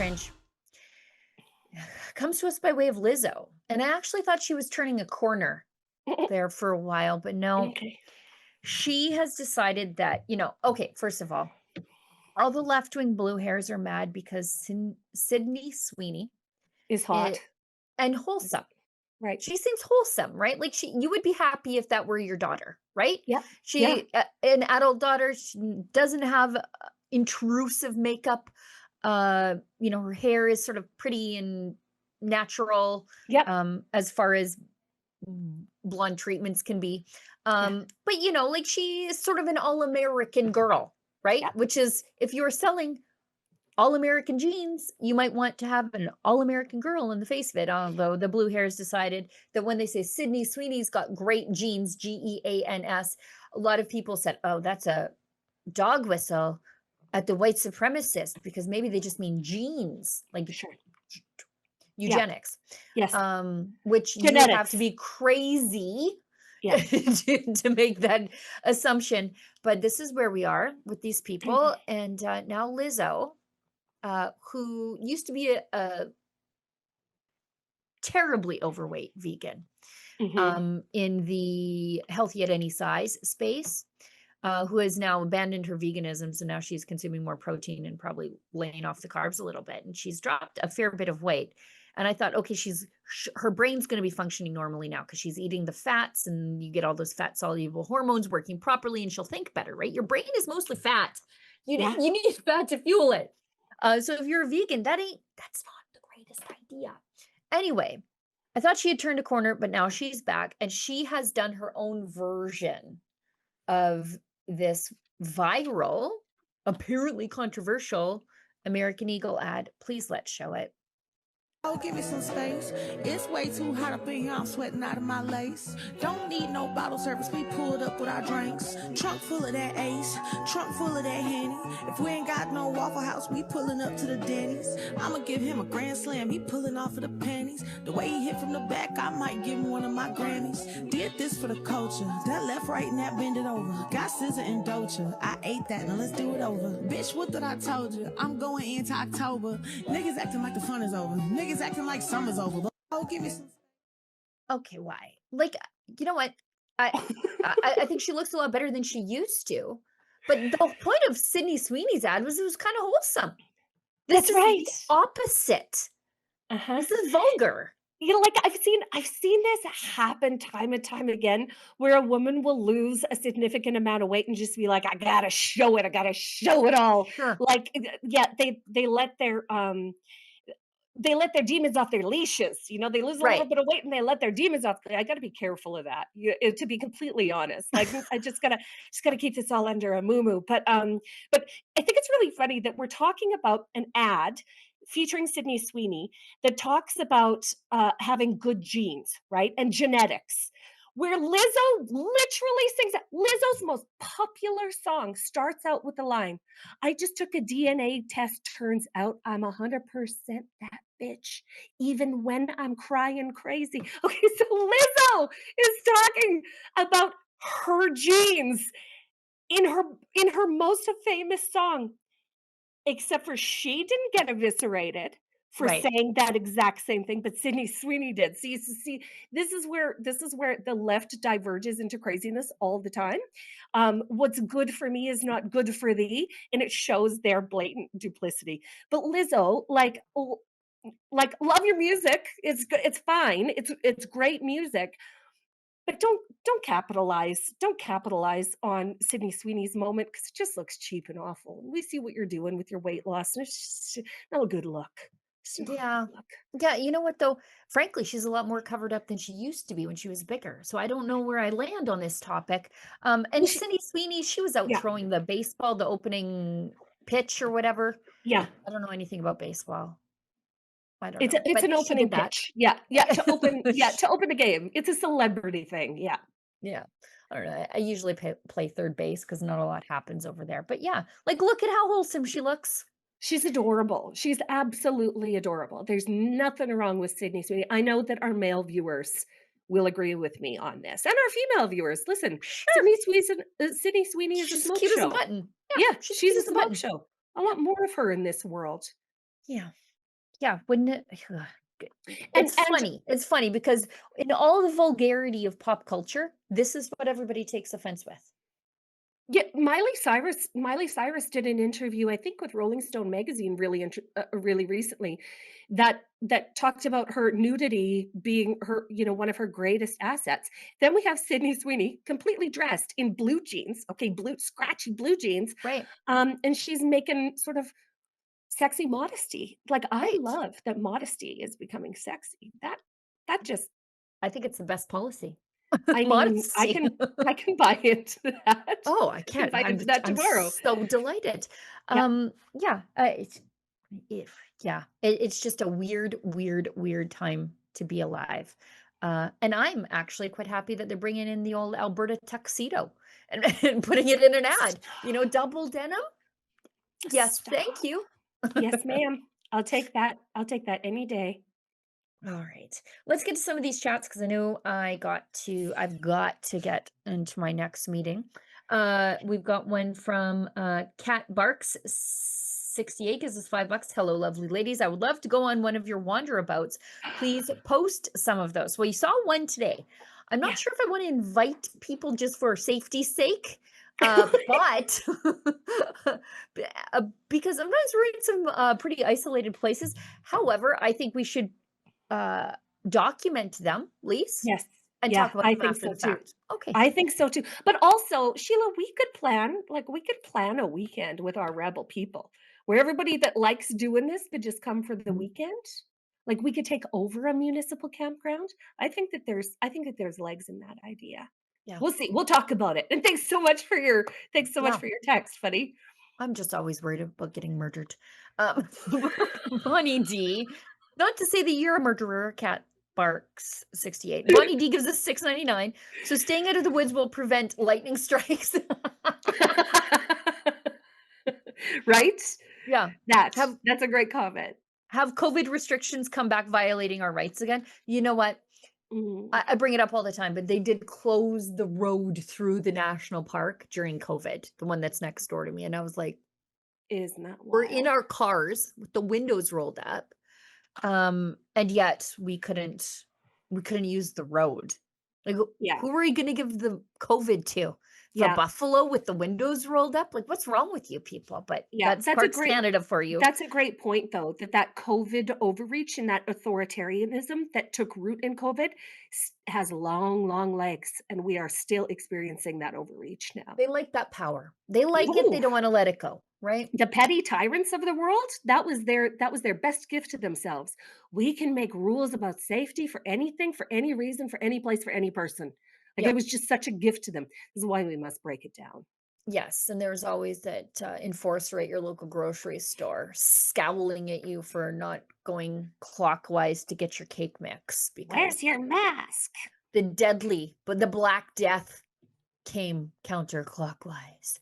cringe comes to us by way of Lizzo. And I actually thought she was turning a corner there for a while, but no, Okay. she has decided that, okay, first of all the left-wing blue hairs are mad because Sydney Sweeney Is i- hot. and wholesome. Right. She seems wholesome, right? Like you would be happy if that were your daughter, right? Yeah. Yeah. She an adult daughter, she doesn't have intrusive makeup. Her hair is sort of pretty and natural Yep. as far as blonde treatments can be. Yeah. But like she is sort of an all-American girl, right? Yep. Which is if you were selling all-American jeans, you might want to have an all-American girl in the face of it, although the blue hairs decided that when they say Sydney Sweeney's got great jeans, Geans, a lot of people said, "Oh, that's a dog whistle at the white supremacist," because maybe they just mean jeans, like Sure. Yeah. eugenics, Yes. which you would have to Genetics. be crazy Yeah. to make that assumption. But this is where we are with these people, Mhm. and now Lizzo, who used to be a terribly overweight vegan Mhm. in the healthy at any size space, who has now abandoned her veganism. So now she's consuming more protein and probably laying off the carbs a little bit. And she's dropped a fair bit of weight. And I thought, okay, her brain's going to be functioning normally now because she's eating the fats and you get all those fat soluble hormones working properly and she'll think better, right? Your brain is mostly fat. Yeah. You need fat to fuel it. So if you're a vegan, that's not the greatest idea. Anyway, I thought she had turned a corner, but now she's back and she has done her own version of this viral, apparently controversial American Eagle ad. Please let's show it. Oh, give me some space. It's way too hot up in here. I'm sweating out of my lace. Don't need no bottle service. We pulled up with our drinks. Trunk full of that Ace. Trunk full of that Henny. If we ain't got no Waffle House, we pulling up to the Denny's. I'ma give him a grand slam. He pulling off of the panties. The way he hit from the back, I might give him one of my Grammys. Did this for the culture. That left, right, and that bend it over. Got scissor and Doja. I ate that. Now let's do it over. Bitch, what did I told you? I'm going into October. Niggas acting like the fun is over. Niggas acting like summer's over. Oh, give me some. Okay, why? Like, you know what? I I think she looks a lot better than she used to. But the whole point of Sydney Sweeney's ad was it was kind of wholesome. This That's is right. the opposite. Uh-huh. This is vulgar. Like, I've seen this happen time and time again, where a woman will lose a significant amount of weight and just be like, "I gotta show it. I gotta show it all." Sure. Like, yeah, they let their demons off their leashes, they lose a little Right. bit of weight and they let their demons off. I gotta be careful of that, to be completely honest. Like, I just gotta keep this all under a moo but I think it's really funny that we're talking about an ad featuring Sydney Sweeney that talks about, having good genes, right, and genetics, where Lizzo literally sings it. Lizzo's most popular song starts out with the line, "I just took a DNA test, turns out I'm 100% that bitch, even when I'm crying crazy." Okay, so Lizzo is talking about her genes in her most famous song, except for she didn't get eviscerated for Right. saying that exact same thing, but Sydney Sweeney did. See, this is where the left diverges into craziness all the time. What's good for me is not good for thee, and it shows their blatant duplicity. But Lizzo, like, love your music. It's good. It's fine. It's great music, but don't capitalize on Sydney Sweeney's moment because it just looks cheap and awful. We see what you're doing with your weight loss, and it's just not a good look. It's not a Yeah. good look. Yeah, you know what though? Frankly, she's a lot more covered up than she used to be when she was bigger. So I don't know where I land on this topic. Well, And Cindy Sweeney, she was out yeah, throwing the baseball, the opening pitch or whatever. yeah. I don't know anything about baseball. I don't It's know, it's but an she opening did that. pitch. Yeah, to open the game. It's a celebrity thing. Yeah. Yeah. I don't know. I usually play third base because not a lot happens over there. But yeah, like look at how wholesome she looks. She's adorable. She's absolutely adorable. There's nothing wrong with Sydney Sweeney. I know that our male viewers will agree with me on this, and our female viewers. Listen, Sure. Sydney Sweeney is a She's smoke cute as a show. button. Yeah, Yeah, she's she's cute a as a smoke button. show. I want more of her in this world. Yeah. Yeah, wouldn't it? And It's funny because in all the vulgarity of pop culture, this is what everybody takes offense with. yeah, Miley Cyrus did an interview, I think, with Rolling Stone magazine really recently that talked about her nudity being her, one of her greatest assets. Then we have Sydney Sweeney completely dressed in blue jeans, okay, blue scratchy blue jeans, Right, and she's making sort of sexy modesty. Like, I right. love that modesty is becoming sexy. That just I think it's the best policy. I mean, I Modesty. can I can buy into that. Oh, I I can can't. buy into that I'm tomorrow. so delighted. Yeah. Yeah, if yeah, it's just a weird time to be alive. And I'm actually quite happy that they're bringing in the old Alberta tuxedo and, and putting it in an ad. You know, double denim. Yes, thank Stop. you. Yes, ma'am. I'll take that. I'll take that any day. All right. Let's get to some of these chats because I know I've got to get into my next meeting. We've got one from Cat Barks 68 gives us $5. Hello, lovely ladies. I would love to go on one of your wanderabouts. Please post some of those. Well, you saw one today. I'm not Yeah. sure if I want to invite people just for safety's sake. But because sometimes we're in some pretty isolated places. However, I think we should uh, document them, Lise, Yes. and Yeah, talk about I them think after so the too. fact. Okay. I think so too. But also, Sheila, we could plan a weekend with our rebel people where everybody that likes doing this could just come for the Mhm. weekend. Like, we could take over a municipal campground. I think that there's legs in that idea. Yeah. We'll see. We'll talk about it. And thanks so much Yeah. for your text, buddy. I'm just always worried about getting murdered. Um, Bonnie D. Not to say that you're a murderer, Cat Barks 68. Bonnie D gives us $6.99. So staying out of the woods will prevent lightning strikes. Right? Yeah. That's Have that's a great comment. have COVID restrictions come back violating our rights again? You know what? Mm, I bring it up all the time, but they did close the road through the national park during COVID, the one that's next door to me. And I was like, isn't that we're in wild? our cars with the windows rolled up. And yet we couldn't use the road. Like, Yeah. who are we gonna give the COVID to? The Yeah. buffalo with the windows rolled up? Like, what's wrong with you people? But Yeah, that's Parks Canada for you. that's a great point though, that COVID overreach and that authoritarianism that took root in COVID has long, long legs, and we are still experiencing that overreach now. They like that power. They like it. They Ooh, don't want to let it go, right? the petty tyrants of the world, that was their best gift to themselves. We can make rules about safety for anything, for any reason, for any place, for any person. Like, it Yep. was just such a gift to them. This is why we must break it down. Yes, and there's always that enforcer at your local grocery store scowling at you for not going clockwise to get your cake mix because Where's your mask? but the Black Death came counterclockwise.